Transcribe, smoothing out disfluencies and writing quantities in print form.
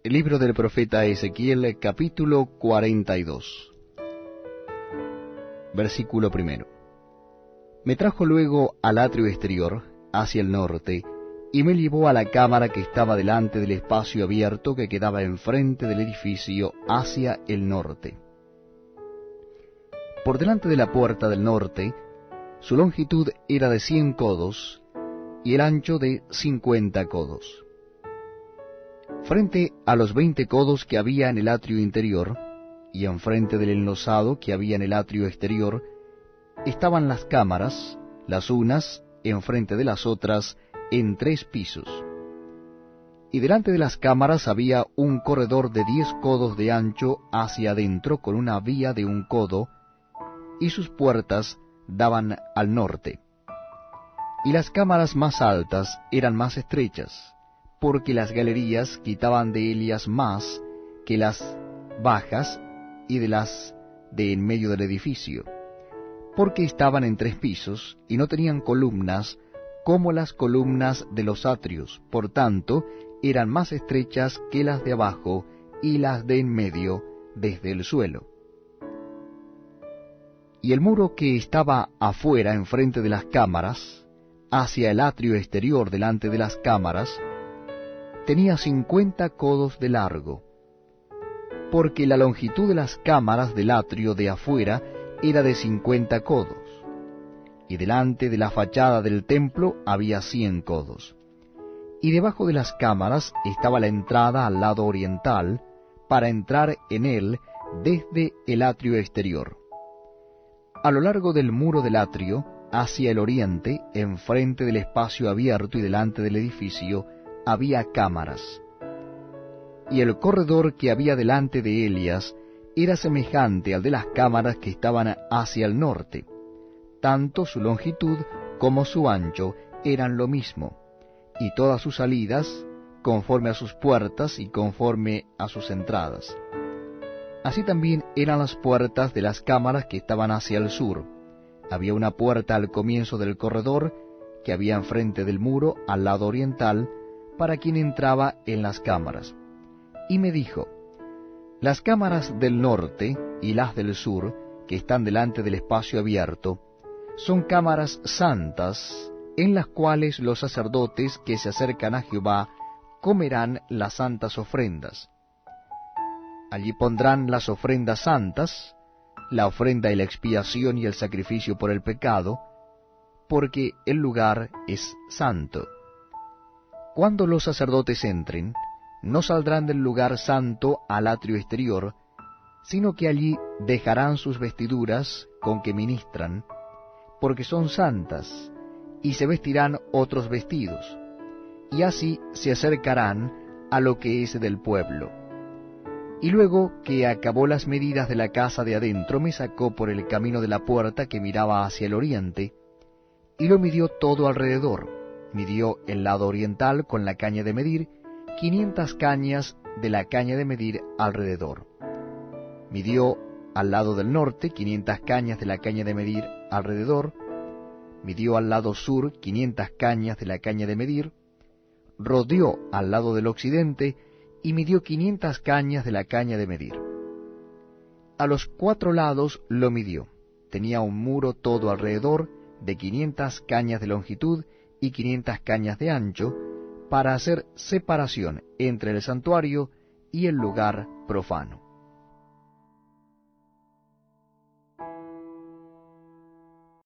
Libro del profeta Ezequiel, capítulo 42. Versículo 1. Me trajo luego al atrio exterior, hacia el norte, y me llevó a la cámara que estaba delante del espacio abierto que quedaba enfrente del edificio hacia el norte. Por delante de la puerta del norte, su longitud era de 100 codos, y el ancho de 50 codos. Frente a los 20 codos que había en el atrio interior, y enfrente del enlosado que había en el atrio exterior, estaban las cámaras, las unas enfrente de las otras, en 3 pisos. Y delante de las cámaras había un corredor de 10 codos de ancho hacia adentro, con una vía de 1 codo, y sus puertas daban al norte. Y las cámaras más altas eran más estrechas, porque las galerías quitaban de ellas más que las bajas y de las de en medio del edificio, porque estaban en 3 pisos, y no tenían columnas como las columnas de los atrios, por tanto, eran más estrechas que las de abajo y las de en medio desde el suelo. Y el muro que estaba afuera enfrente de las cámaras, hacia el atrio exterior delante de las cámaras, tenía 50 codos de largo, porque la longitud de las cámaras del atrio de afuera era de 50 codos, y delante de la fachada del templo había 100 codos. Y debajo de las cámaras estaba la entrada al lado oriental, para entrar en él desde el atrio exterior. A lo largo del muro del atrio, hacia el oriente, enfrente del espacio abierto y delante del edificio, había cámaras. Y el corredor que había delante de ellas era semejante al de las cámaras que estaban hacia el norte. Tanto su longitud como su ancho eran lo mismo, y todas sus salidas, conforme a sus puertas y conforme a sus entradas. Así también eran las puertas de las cámaras que estaban hacia el sur. Había una puerta al comienzo del corredor, que había enfrente del muro, al lado oriental, para quien entraba en las cámaras. Y me dijo: las cámaras del norte y las del sur, que están delante del espacio abierto, son cámaras santas, en las cuales los sacerdotes que se acercan a Jehová comerán las santas ofrendas. Allí pondrán las ofrendas santas, la ofrenda y la expiación y el sacrificio por el pecado, porque el lugar es santo. Cuando los sacerdotes entren, no saldrán del lugar santo al atrio exterior, sino que allí dejarán sus vestiduras con que ministran, porque son santas, y se vestirán otros vestidos, y así se acercarán a lo que es del pueblo. Y luego que acabó las medidas de la casa de adentro, me sacó por el camino de la puerta que miraba hacia el oriente, y lo midió todo alrededor. Midió el lado oriental con la caña de medir, 500 cañas de la caña de medir alrededor. Midió al lado del norte 500 cañas de la caña de medir alrededor. Midió al lado sur 500 cañas de la caña de medir. Rodeó al lado del occidente y midió 500 cañas de la caña de medir. A los 4 lados lo midió. Tenía un muro todo alrededor de 500 cañas de longitud y 500 cañas de ancho, para hacer separación entre el santuario y el lugar profano.